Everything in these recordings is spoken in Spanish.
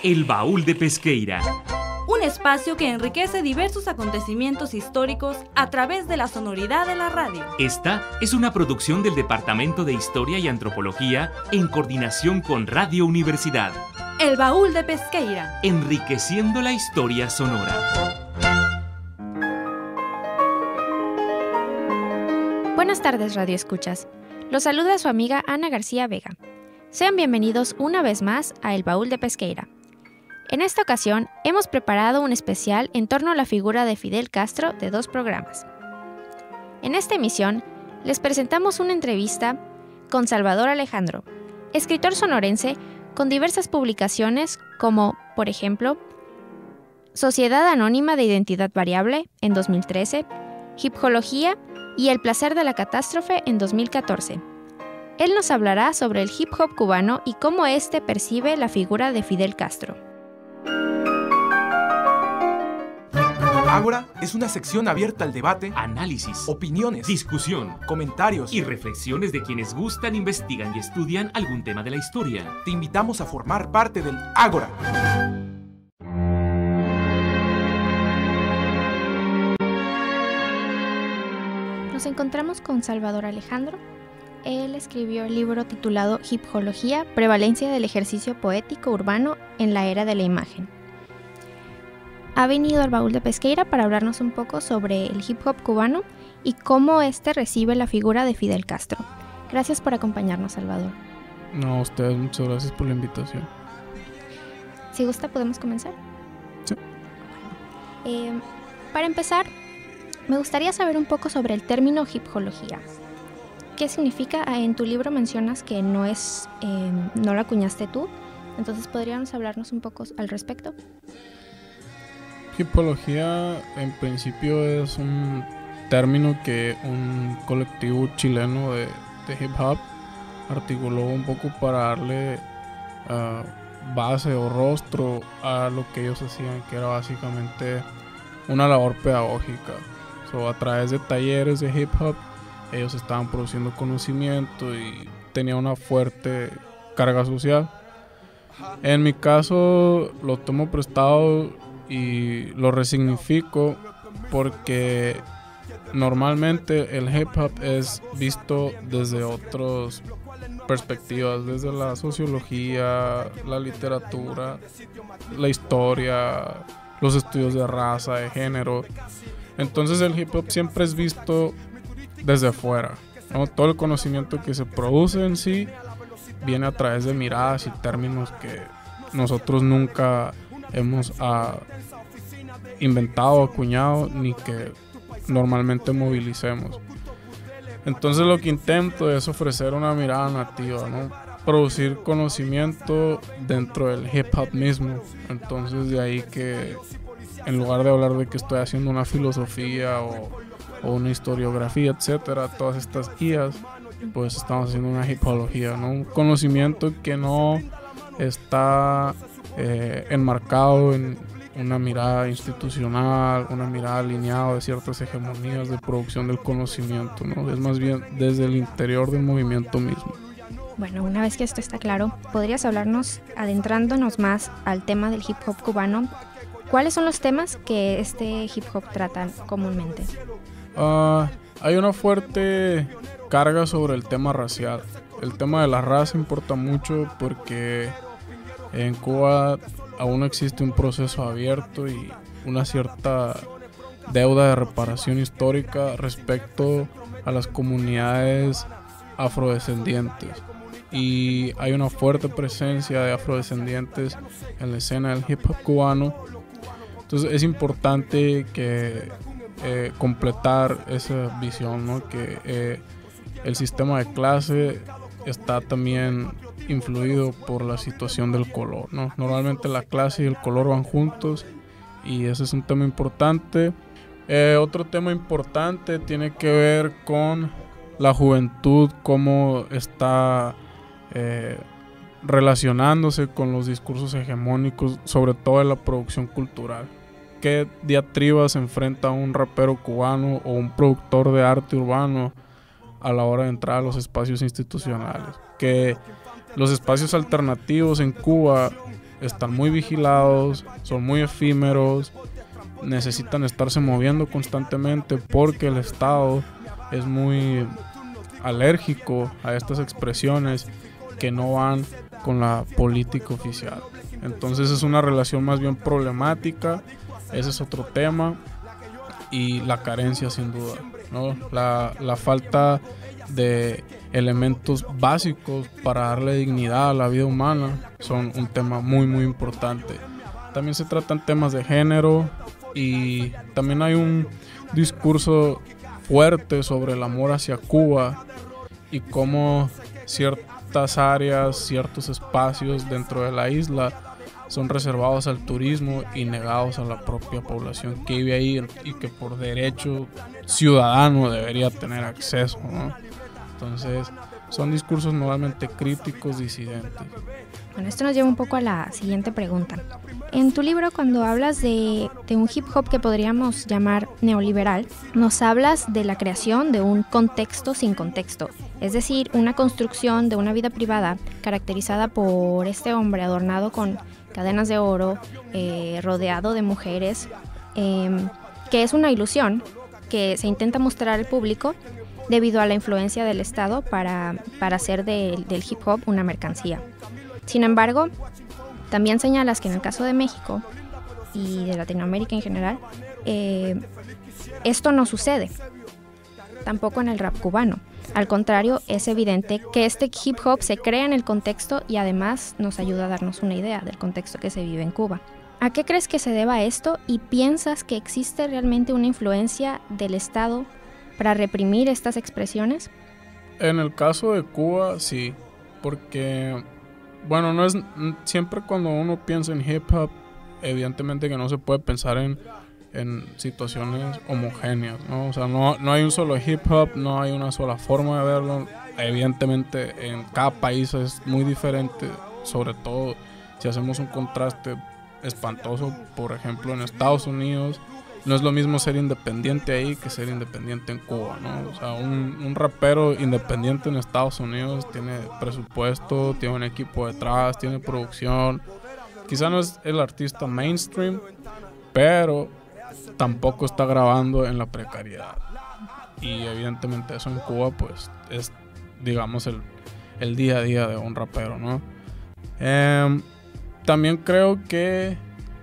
El Baúl de Pesqueira. Un espacio que enriquece diversos acontecimientos históricos a través de la sonoridad de la radio. Esta es una producción del Departamento de Historia y Antropología en coordinación con Radio Universidad. El Baúl de Pesqueira. Enriqueciendo la historia sonora. Buenas tardes, Radio Escuchas. Los saluda su amiga Ana García Vega. Sean bienvenidos una vez más a El Baúl de Pesqueira. En esta ocasión, hemos preparado un especial en torno a la figura de Fidel Castro de 2 programas. En esta emisión, les presentamos una entrevista con Salvador Alejandro, escritor sonorense con diversas publicaciones como, por ejemplo, Sociedad Anónima de Identidad Variable en 2013, Hipología y El Placer de la Catástrofe en 2014. Él nos hablará sobre el hip hop cubano y cómo éste percibe la figura de Fidel Castro. Ágora es una sección abierta al debate, Análisis, opiniones, discusión comentarios y reflexiones de quienes gustan, investigan y estudian algún tema de la historia. Te invitamos a formar parte del Ágora. Nos encontramos con Salvador Alejandro. Él escribió el libro titulado Hipología, prevalencia del ejercicio poético urbano en la era de la imagen. Ha venido al Baúl de Pesqueira para hablarnos un poco sobre el hip hop cubano y cómo éste recibe la figura de Fidel Castro. Gracias por acompañarnos, Salvador. No, a ustedes, muchas gracias por la invitación. Si gusta, ¿podemos comenzar? Sí. Para empezar, me gustaría saber un poco sobre el término hipología. ¿Qué significa? En tu libro mencionas que no lo acuñaste tú, entonces ¿podríamos hablarnos un poco al respecto? Hipología en principio es un término que un colectivo chileno de hip hop articuló un poco para darle base o rostro a lo que ellos hacían, que era básicamente una labor pedagógica. A través de talleres de hip hop ellos estaban produciendo conocimiento y tenía una fuerte carga social. En mi caso lo tomo prestado y lo resignifico porque normalmente el hip hop es visto desde otras perspectivas, desde la sociología, la literatura, la historia, los estudios de raza, de género. Entonces el hip hop siempre es visto desde afuera, ¿no? Todo el conocimiento que se produce en sí viene a través de miradas y términos que nosotros nunca hemos inventado, acuñado, ni que normalmente movilicemos. Entonces lo que intento es ofrecer una mirada nativa, ¿no? Producir conocimiento dentro del hip hop mismo. Entonces de ahí que en lugar de hablar de que estoy haciendo una filosofía o una historiografía, etcétera, todas estas guías, pues estamos haciendo una hipología, ¿no? Un conocimiento que no está enmarcado en una mirada institucional, una mirada alineada de ciertas hegemonías de producción del conocimiento, ¿no? Es más bien desde el interior del movimiento mismo. Bueno, una vez que esto está claro, ¿podrías hablarnos, adentrándonos más al tema del hip hop cubano, cuáles son los temas que este hip hop trata comúnmente? Hay una fuerte carga sobre el tema racial. El tema de la raza importa mucho porque en Cuba aún existe un proceso abierto y una cierta deuda de reparación histórica respecto a las comunidades afrodescendientes. Y hay una fuerte presencia de afrodescendientes en la escena del hip hop cubano. Entonces es importante que completar esa visión, ¿no? Que el sistema de clase está también influido por la situación del color, ¿no? Normalmente la clase y el color van juntos y ese es un tema importante. Otro tema importante tiene que ver con la juventud, cómo está relacionándose con los discursos hegemónicos, sobre todo en la producción cultural. ¿Qué diatribas enfrenta un rapero cubano o un productor de arte urbano a la hora de entrar a los espacios institucionales? Que los espacios alternativos en Cuba están muy vigilados, son muy efímeros, necesitan estarse moviendo constantemente porque el Estado es muy alérgico a estas expresiones que no van con la política oficial. Entonces es una relación más bien problemática, ese es otro tema, y la carencia sin duda, ¿no? La falta de elementos básicos para darle dignidad a la vida humana son un tema muy muy importante. También se tratan temas de género y también hay un discurso fuerte sobre el amor hacia Cuba y cómo ciertas áreas, ciertos espacios dentro de la isla son reservados al turismo y negados a la propia población que vive ahí y que por derecho ciudadano debería tener acceso, ¿no? Entonces son discursos normalmente críticos, disidentes. Bueno, esto nos lleva un poco a la siguiente pregunta. En tu libro, cuando hablas de un hip hop que podríamos llamar neoliberal, nos hablas de la creación de un contexto sin contexto, es decir, una construcción de una vida privada caracterizada por este hombre adornado con cadenas de oro, rodeado de mujeres, que es una ilusión que se intenta mostrar al público debido a la influencia del Estado para hacer del hip hop una mercancía. Sin embargo, también señalas que en el caso de México y de Latinoamérica en general, esto no sucede, tampoco en el rap cubano. Al contrario, es evidente que este hip hop se crea en el contexto y además nos ayuda a darnos una idea del contexto que se vive en Cuba. ¿A qué crees que se deba esto y piensas que existe realmente una influencia del Estado para reprimir estas expresiones? En el caso de Cuba, sí, porque, bueno, no es siempre cuando uno piensa en hip hop, evidentemente que no se puede pensar en situaciones homogéneas, ¿no? O sea, no hay un solo hip hop, no hay una sola forma de verlo. Evidentemente en cada país es muy diferente, sobre todo si hacemos un contraste espantoso. Por ejemplo, en Estados Unidos no es lo mismo ser independiente ahí que ser independiente en Cuba, ¿no? O sea, un rapero independiente en Estados Unidos tiene presupuesto, tiene un equipo detrás, tiene producción. Quizá no es el artista mainstream, pero tampoco está grabando en la precariedad. Y evidentemente eso en Cuba pues es, digamos, el día a día de un rapero, ¿no? También creo que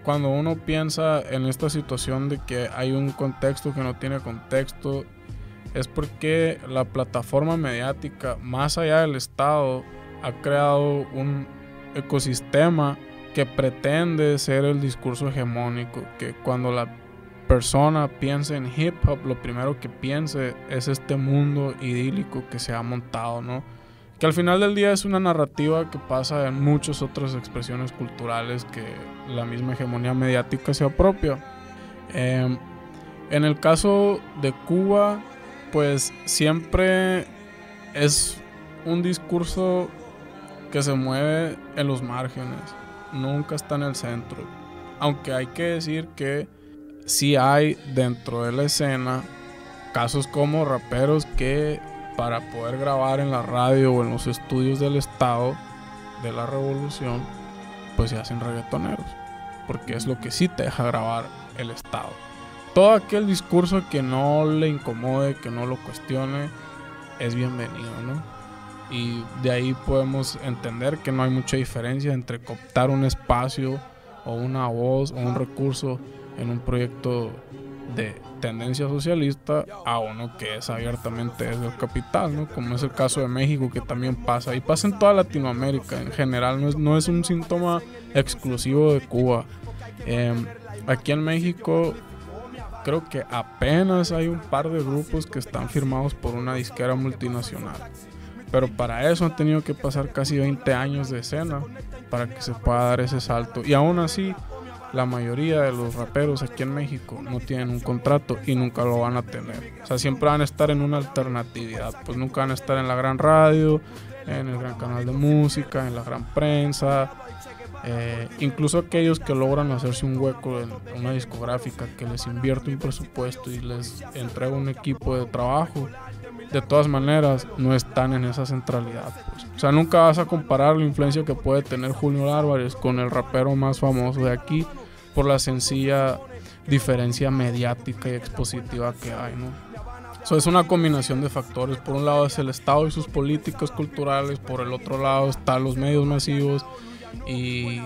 cuando uno piensa en esta situación de que hay un contexto que no tiene contexto, es porque la plataforma mediática, más allá del Estado, ha creado un ecosistema que pretende ser el discurso hegemónico, que cuando la persona piensa en hip hop, lo primero que piense es este mundo idílico que se ha montado, ¿no? Que al final del día es una narrativa que pasa en muchas otras expresiones culturales que la misma hegemonía mediática se apropia. En el caso de Cuba, pues siempre es un discurso que se mueve en los márgenes, nunca está en el centro. Aunque hay que decir que sí hay dentro de la escena casos como raperos que para poder grabar en la radio o en los estudios del Estado de la Revolución pues se hacen reggaetoneros, porque es lo que sí te deja grabar el Estado. Todo aquel discurso que no le incomode, que no lo cuestione, es bienvenido, ¿no? Y de ahí podemos entender que no hay mucha diferencia entre cooptar un espacio o una voz o un recurso en un proyecto de tendencia socialista a uno que es abiertamente desde el capital, ¿no? Como es el caso de México, que también pasa y pasa en toda Latinoamérica en general, no es un síntoma exclusivo de Cuba. Aquí en México creo que apenas hay un par de grupos que están firmados por una disquera multinacional, pero para eso han tenido que pasar casi 20 años de escena para que se pueda dar ese salto, y aún así la mayoría de los raperos aquí en México no tienen un contrato y nunca lo van a tener. O sea, siempre van a estar en una alternatividad, pues nunca van a estar en la gran radio, en el gran canal de música, en la gran prensa. Incluso aquellos que logran hacerse un hueco en una discográfica que les invierte un presupuesto y les entrega un equipo de trabajo, de todas maneras no están en esa centralidad, pues. O sea, nunca vas a comparar la influencia que puede tener Julio Álvarez con el rapero más famoso de aquí por la sencilla diferencia mediática y expositiva que hay, ¿no? Eso es una combinación de factores. Por un lado es el Estado y sus políticas culturales, por el otro lado están los medios masivos, y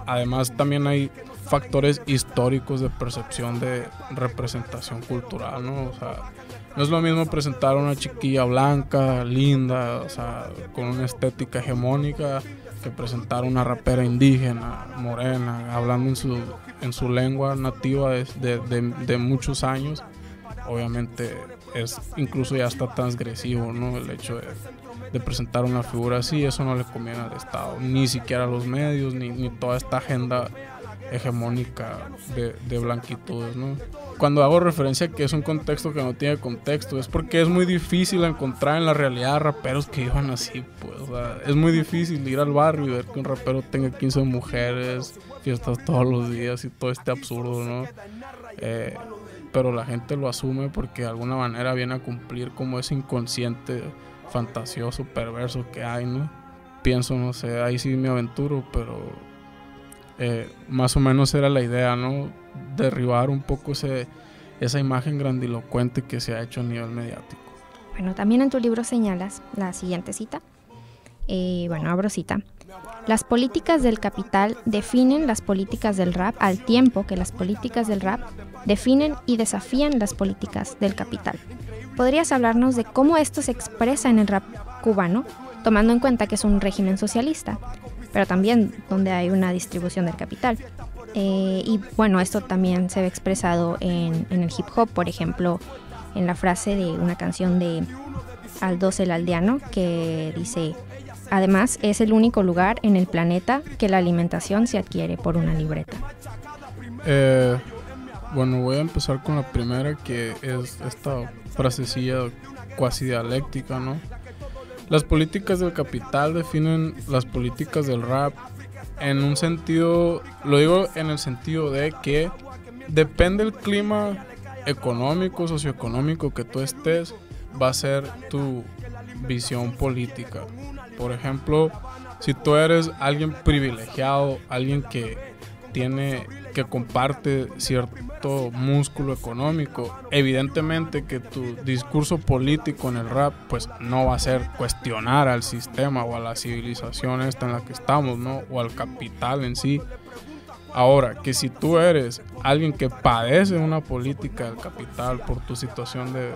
además también hay factores históricos de percepción de representación cultural, ¿no? O sea, no es lo mismo presentar a una chiquilla blanca, linda, o sea, con una estética hegemónica, que presentar a una rapera indígena, morena, hablando en su lengua nativa de muchos años. Obviamente es incluso ya está transgresivo, ¿no? El hecho de presentar una figura así, eso no le conviene al Estado, ni siquiera a los medios, ni toda esta agenda hegemónica de blanquitudes, ¿no? Cuando hago referencia a que es un contexto que no tiene contexto, es porque es muy difícil encontrar en la realidad raperos que iban así, pues. O sea, es muy difícil ir al barrio y ver que un rapero tenga 15 mujeres, fiestas todos los días y todo este absurdo, ¿no? Pero la gente lo asume porque de alguna manera viene a cumplir como ese inconsciente fantasioso, perverso que hay, ¿no? Pienso, no sé, ahí sí me aventuro, pero más o menos era la idea, ¿no? Derribar un poco esa imagen grandilocuente que se ha hecho a nivel mediático. Bueno, también en tu libro señalas la siguiente cita. Abro cita. Las políticas del capital definen las políticas del rap al tiempo que las políticas del rap definen y desafían las políticas del capital. ¿Podrías hablarnos de cómo esto se expresa en el rap cubano, tomando en cuenta que es un régimen socialista, pero también donde hay una distribución del capital? Esto también se ve expresado en el hip hop, por ejemplo, en la frase de una canción de Aldós el Aldeano que dice: además es el único lugar en el planeta que la alimentación se adquiere por una libreta. Voy a empezar con la primera, que es esta frasecilla cuasi dialéctica, ¿no? Las políticas del capital definen las políticas del rap en un sentido, lo digo en el sentido de que depende del clima económico, socioeconómico que tú estés, va a ser tu visión política. Por ejemplo, si tú eres alguien privilegiado, alguien que comparte cierto músculo económico, evidentemente que tu discurso político en el rap pues no va a ser cuestionar al sistema o a la civilización esta en la que estamos, ¿no? O al capital en sí. Ahora, que si tú eres alguien que padece una política del capital por tu situación de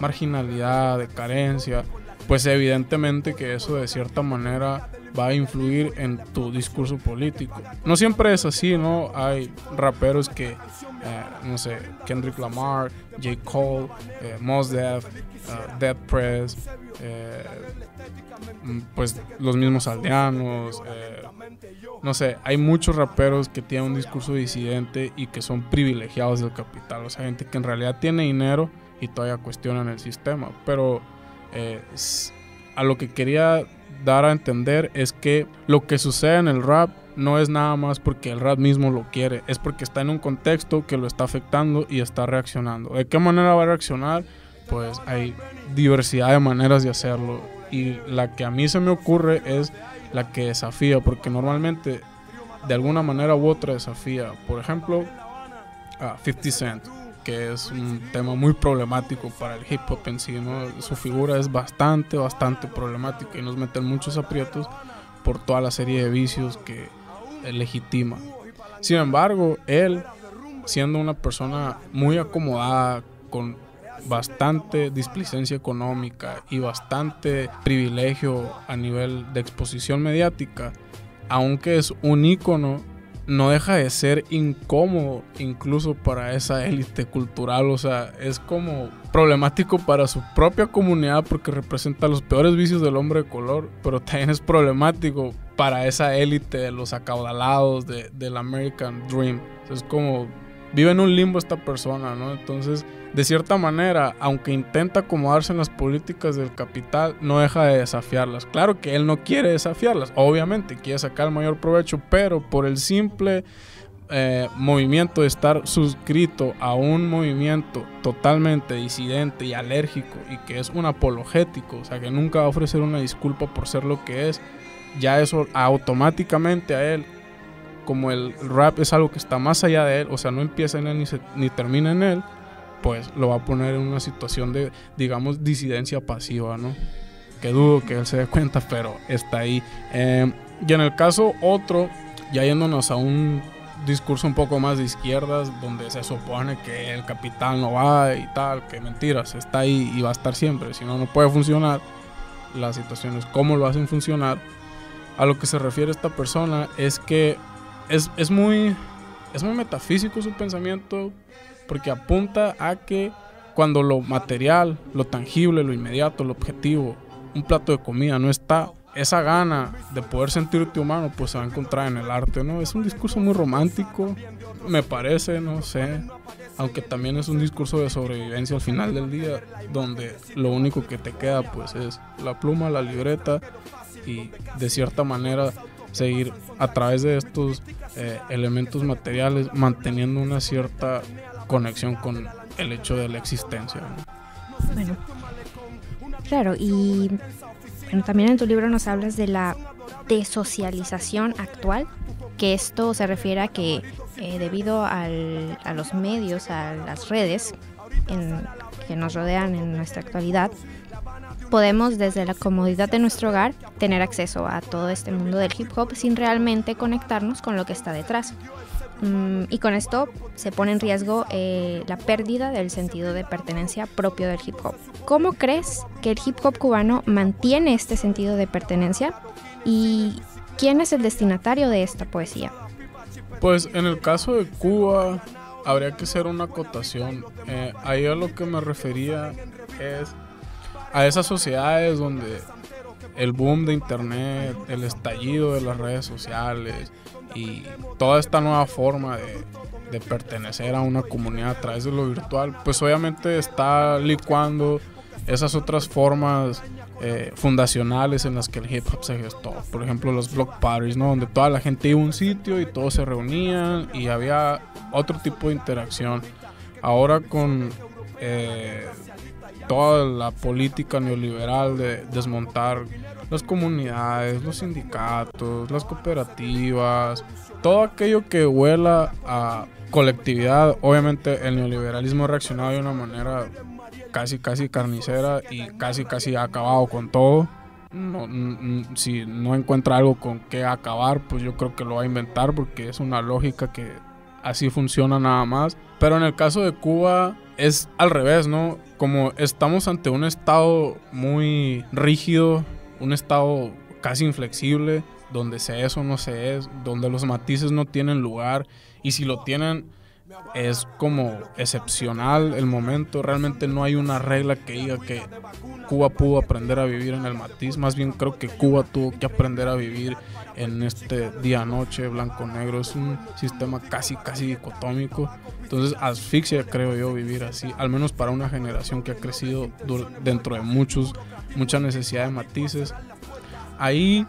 marginalidad, de carencia, pues evidentemente que eso de cierta manera va a influir en tu discurso político. No siempre es así, ¿no? Hay raperos que, Kendrick Lamar, J. Cole, Mos Def, Dead Press, pues los mismos aldeanos, hay muchos raperos que tienen un discurso disidente y que son privilegiados del capital, o sea, gente que en realidad tiene dinero y todavía cuestionan el sistema, pero a lo que quería dar a entender es que lo que sucede en el rap no es nada más porque el rap mismo lo quiere, es porque está en un contexto que lo está afectando y está reaccionando. ¿De qué manera va a reaccionar? Pues hay diversidad de maneras de hacerlo, y la que a mí se me ocurre es la que desafía, porque normalmente de alguna manera u otra desafía. Por ejemplo, 50 Cent, que es un tema muy problemático para el hip hop en sí, ¿no? Su figura es bastante problemática y nos mete en muchos aprietos por toda la serie de vicios que legitima. Sin embargo, él, siendo una persona muy acomodada, con bastante displicencia económica y bastante privilegio a nivel de exposición mediática, aunque es un ícono, no deja de ser incómodo incluso para esa élite cultural. O sea, es como problemático para su propia comunidad porque representa los peores vicios del hombre de color, pero también es problemático para esa élite de los acaudalados del American Dream. Es como vive en un limbo esta persona, ¿no? Entonces, de cierta manera, aunque intenta acomodarse en las políticas del capital, no deja de desafiarlas. Claro que él no quiere desafiarlas, obviamente quiere sacar el mayor provecho, pero por el simple movimiento, de estar suscrito a un movimiento totalmente disidente y alérgico y que es un apologético, o sea, que nunca va a ofrecer una disculpa por ser lo que es, ya eso automáticamente a él, como el rap es algo que está más allá de él, o sea, no empieza en él ni termina en él, pues lo va a poner en una situación de, digamos, disidencia pasiva, ¿no? Que dudo que él se dé cuenta, pero está ahí. Y en el caso otro, ya yéndonos a un discurso un poco más de izquierdas, donde se supone que el capital no va y tal, que mentiras, está ahí y va a estar siempre, si no, no puede funcionar. La situación es cómo lo hacen funcionar. A lo que se refiere esta persona es que es muy metafísico su pensamiento, porque apunta a que cuando lo material, lo tangible, lo inmediato, lo objetivo, un plato de comida no está, esa gana de poder sentirte humano pues se va a encontrar en el arte, ¿no? Es un discurso muy romántico, me parece, no sé, aunque también es un discurso de sobrevivencia al final del día, donde lo único que te queda pues es la pluma, la libreta y de cierta manera seguir a través de estos elementos materiales manteniendo una cierta conexión con el hecho de la existencia, ¿no? Bueno, claro, y bueno, también en tu libro nos hablas de la desocialización actual, que esto se refiere a que debido a los medios, a las redes que nos rodean en nuestra actualidad, podemos desde la comodidad de nuestro hogar tener acceso a todo este mundo del hip hop sin realmente conectarnos con lo que está detrás. Y con esto se pone en riesgo la pérdida del sentido de pertenencia propio del hip hop. ¿Cómo crees que el hip hop cubano mantiene este sentido de pertenencia? ¿Y quién es el destinatario de esta poesía? Pues en el caso de Cuba habría que hacer una acotación. Ahí a lo que me refería es a esas sociedades donde el boom de internet, el estallido de las redes sociales y toda esta nueva forma de pertenecer a una comunidad a través de lo virtual, pues obviamente está licuando esas otras formas fundacionales en las que el hip hop se gestó. Por ejemplo, los block parties, ¿no? Donde toda la gente iba a un sitio y todos se reunían y había otro tipo de interacción. Ahora con toda la política neoliberal de desmontar las comunidades, los sindicatos, las cooperativas, todo aquello que huela a colectividad. Obviamente el neoliberalismo ha reaccionado de una manera casi carnicera y casi ha acabado con todo. Si no encuentra algo con qué acabar, pues yo creo que lo va a inventar, porque es una lógica que así funciona nada más. Pero en el caso de Cuba es al revés, ¿no? Como estamos ante un estado muy rígido, un estado casi inflexible, donde se es o no se es, donde los matices no tienen lugar, y si lo tienen es como excepcional el momento. Realmente no hay una regla que diga que Cuba pudo aprender a vivir en el matiz. Más bien creo que Cuba tuvo que aprender a vivir en este día-noche, blanco-negro. Es un sistema casi dicotómico. Entonces asfixia, creo yo, vivir así, al menos para una generación que ha crecido dentro de mucha necesidad de matices. Ahí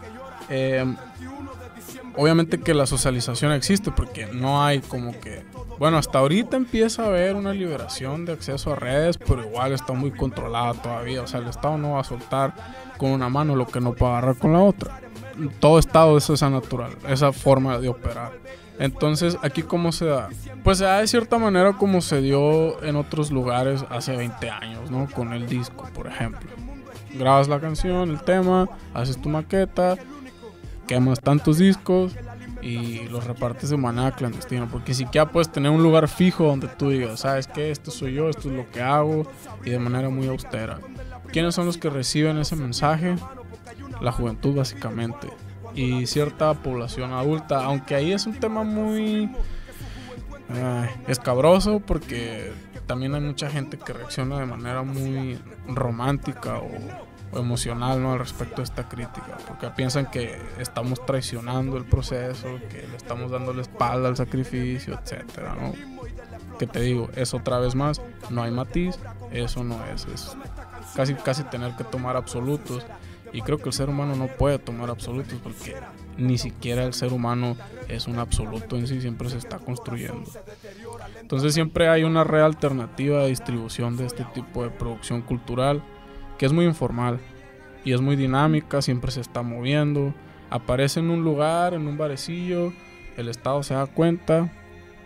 obviamente que la socialización existe, porque no hay como que... Bueno, hasta ahorita empieza a haber una liberación de acceso a redes, pero igual está muy controlada todavía. O sea, el Estado no va a soltar con una mano lo que no puede agarrar con la otra. Todo Estado es esa natural, esa forma de operar. Entonces, ¿aquí cómo se da? Pues se da de cierta manera como se dio en otros lugares hace 20 años, ¿no? Con el disco, por ejemplo. Grabas la canción, el tema, haces tu maqueta, quemas tantos discos y los repartes de manera clandestina, porque siquiera puedes tener un lugar fijo donde tú digas, ¿sabes qué? Esto soy yo, esto es lo que hago, y de manera muy austera. ¿Quiénes son los que reciben ese mensaje? La juventud, básicamente, y cierta población adulta, aunque ahí es un tema muy escabroso, porque también hay mucha gente que reacciona de manera muy romántica o emocional, ¿no? Al respecto de esta crítica, porque piensan que estamos traicionando el proceso, que le estamos dando la espalda al sacrificio, etcétera, ¿no? Que te digo, es otra vez más, no hay matiz, eso no es casi tener que tomar absolutos, y creo que el ser humano no puede tomar absolutos, porque ni siquiera el ser humano es un absoluto en sí, siempre se está construyendo. Entonces siempre hay una red alternativa de distribución de este tipo de producción cultural que es muy informal y es muy dinámica, siempre se está moviendo, aparece en un lugar, en un barecillo, el Estado se da cuenta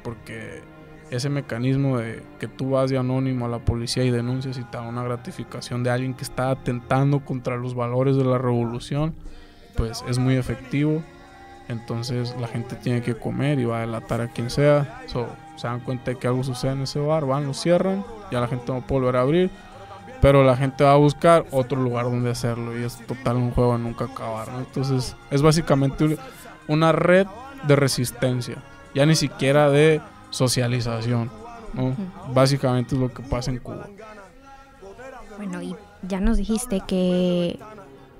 porque ese mecanismo de que tú vas de anónimo a la policía y denuncias y te da una gratificación de alguien que está atentando contra los valores de la revolución, pues es muy efectivo. Entonces la gente tiene que comer y va a delatar a quien sea. Se dan cuenta de que algo sucede en ese bar, van, lo cierran, ya la gente no puede volver a abrir, pero la gente va a buscar otro lugar donde hacerlo y es total un juego de nunca acabar, ¿no? Entonces es básicamente una red de resistencia, ya ni siquiera de socialización, ¿no? Básicamente es lo que pasa en Cuba. Bueno, y ya nos dijiste que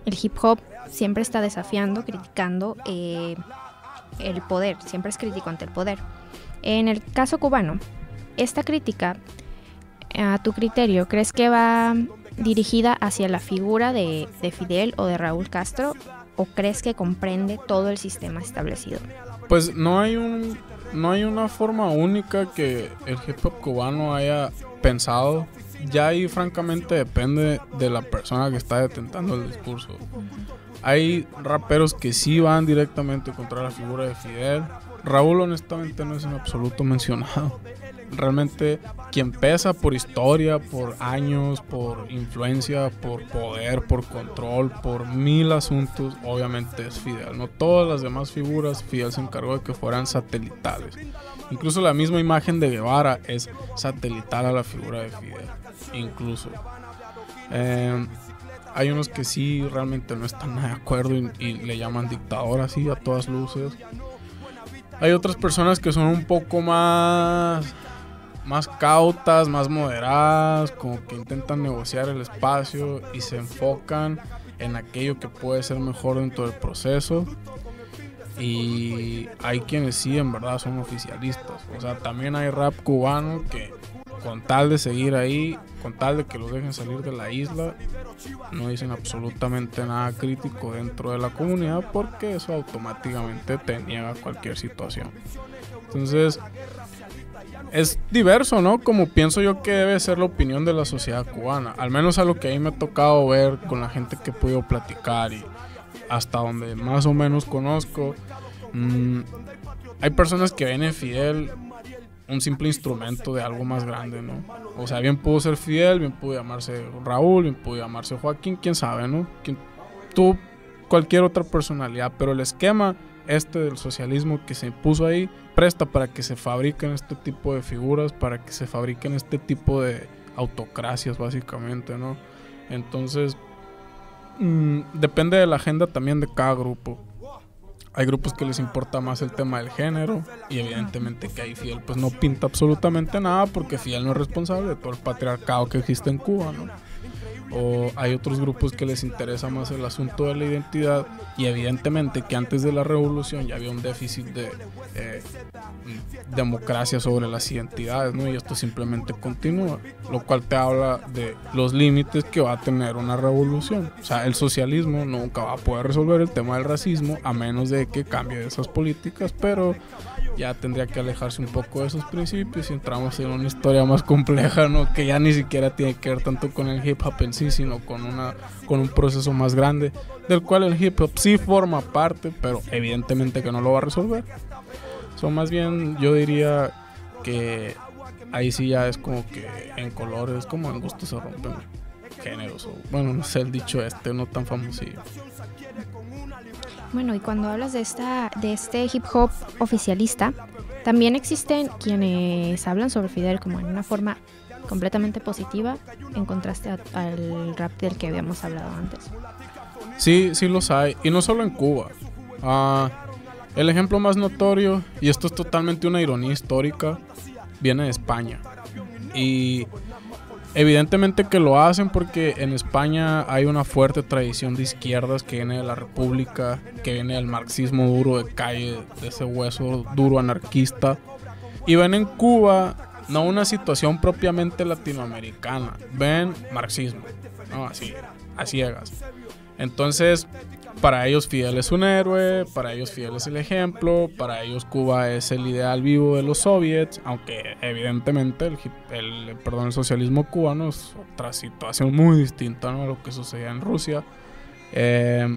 el hip hop siempre está desafiando, criticando el poder, siempre es crítico ante el poder. En el caso cubano, esta crítica, a tu criterio, ¿crees que va dirigida hacia la figura de Fidel o de Raúl Castro, o crees que comprende todo el sistema establecido? Pues no hay una forma única que el hip hop cubano haya pensado. Ya ahí francamente depende de la persona que está detentando el discurso. Hay raperos que sí van directamente contra la figura de Fidel. Raúl honestamente no es en absoluto mencionado. Realmente quien pesa por historia, por años, por influencia, por poder, por control, por 1000 asuntos, obviamente es Fidel. No todas las demás figuras, Fidel se encargó de que fueran satelitales. Incluso la misma imagen de Guevara es satelital a la figura de Fidel. Incluso hay unos que sí realmente no están de acuerdo y le llaman dictador así a todas luces. Hay otras personas que son un poco más cautas, más moderadas, como que intentan negociar el espacio y se enfocan en aquello que puede ser mejor dentro del proceso. Y hay quienes sí en verdad son oficialistas. O sea, también hay rap cubano que con tal de seguir ahí, con tal de que los dejen salir de la isla, no dicen absolutamente nada crítico dentro de la comunidad, porque eso automáticamente te niega cualquier situación. Entonces es diverso, ¿no? Como pienso yo que debe ser la opinión de la sociedad cubana, al menos a lo que a mí me ha tocado ver con la gente que he podido platicar y hasta donde más o menos conozco. Hay personas que ven en Fidel un simple instrumento de algo más grande, ¿no? O sea, bien pudo ser Fidel, bien pudo llamarse Raúl, bien pudo llamarse Joaquín, quién sabe, ¿no? Tú, cualquier otra personalidad, pero el esquema del socialismo que se impuso ahí presta para que se fabriquen este tipo de figuras, para que se fabriquen este tipo de autocracias, básicamente, ¿no? Entonces depende de la agenda también de cada grupo. Hay grupos que les importa más el tema del género y evidentemente que ahí Fidel pues no pinta absolutamente nada, porque Fidel no es responsable de todo el patriarcado que existe en Cuba, ¿no? O hay otros grupos que les interesa más el asunto de la identidad, y evidentemente que antes de la revolución ya había un déficit de democracia sobre las identidades, ¿no? Y esto simplemente continúa, lo cual te habla de los límites que va a tener una revolución. O sea, el socialismo nunca va a poder resolver el tema del racismo a menos de que cambie esas políticas, pero ya tendría que alejarse un poco de esos principios y entramos en una historia más compleja, ¿no? Que ya ni siquiera tiene que ver tanto con el hip hop en sí, sino con un proceso más grande, del cual el hip hop sí forma parte, pero evidentemente que no lo va a resolver. Más bien yo diría que ahí sí ya es como que en colores, como en gustos se rompen géneros, o bueno, no sé, el dicho no tan famosillo. Bueno, y cuando hablas de este hip hop oficialista, también existen quienes hablan sobre Fidel como en una forma completamente positiva, en contraste al rap del que habíamos hablado antes. Sí los hay, y no solo en Cuba. El ejemplo más notorio, y esto es totalmente una ironía histórica, viene de España. Y evidentemente que lo hacen porque en España hay una fuerte tradición de izquierdas que viene de la República, que viene del marxismo duro de calle, de ese hueso duro anarquista. Y ven en Cuba no una situación propiamente latinoamericana, ven marxismo, ¿no? Así, a ciegas. Entonces, para ellos Fidel es un héroe, para ellos Fidel es el ejemplo, para ellos Cuba es el ideal vivo de los soviets, aunque evidentemente el socialismo cubano es otra situación muy distinta, ¿no?, a lo que sucedía en Rusia.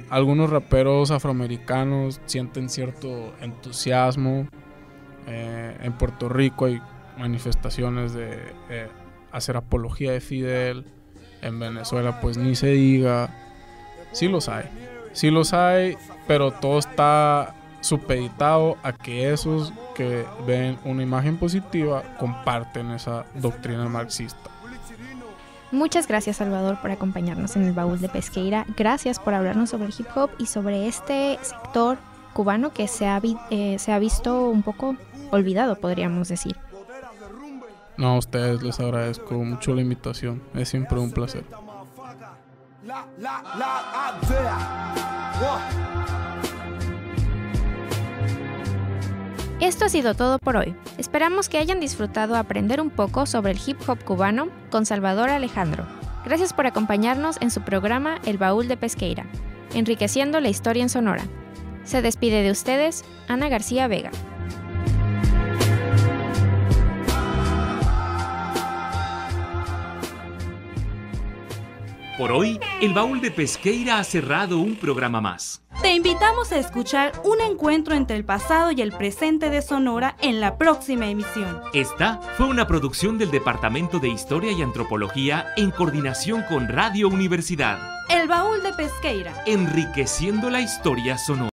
Algunos raperos afroamericanos sienten cierto entusiasmo. En Puerto Rico hay manifestaciones de hacer apología de Fidel. En Venezuela pues ni se diga. Sí los hay, pero todo está supeditado a que esos que ven una imagen positiva comparten esa doctrina marxista. Muchas gracias, Salvador, por acompañarnos en el Baúl de Pesqueira. Gracias por hablarnos sobre el hip hop y sobre este sector cubano que se ha visto un poco olvidado, podríamos decir. No, a ustedes les agradezco mucho la invitación. Es siempre un placer. Esto ha sido todo por hoy. Esperamos que hayan disfrutado aprender un poco sobre el hip hop cubano con Salvador Alejandro. Gracias por acompañarnos en su programa El Baúl de Pesqueira, enriqueciendo la historia en Sonora. Se despide de ustedes, Ana García Vega. Por hoy, el Baúl de Pesqueira ha cerrado un programa más. Te invitamos a escuchar un encuentro entre el pasado y el presente de Sonora en la próxima emisión. Esta fue una producción del Departamento de Historia y Antropología en coordinación con Radio Universidad. El Baúl de Pesqueira, enriqueciendo la historia sonora.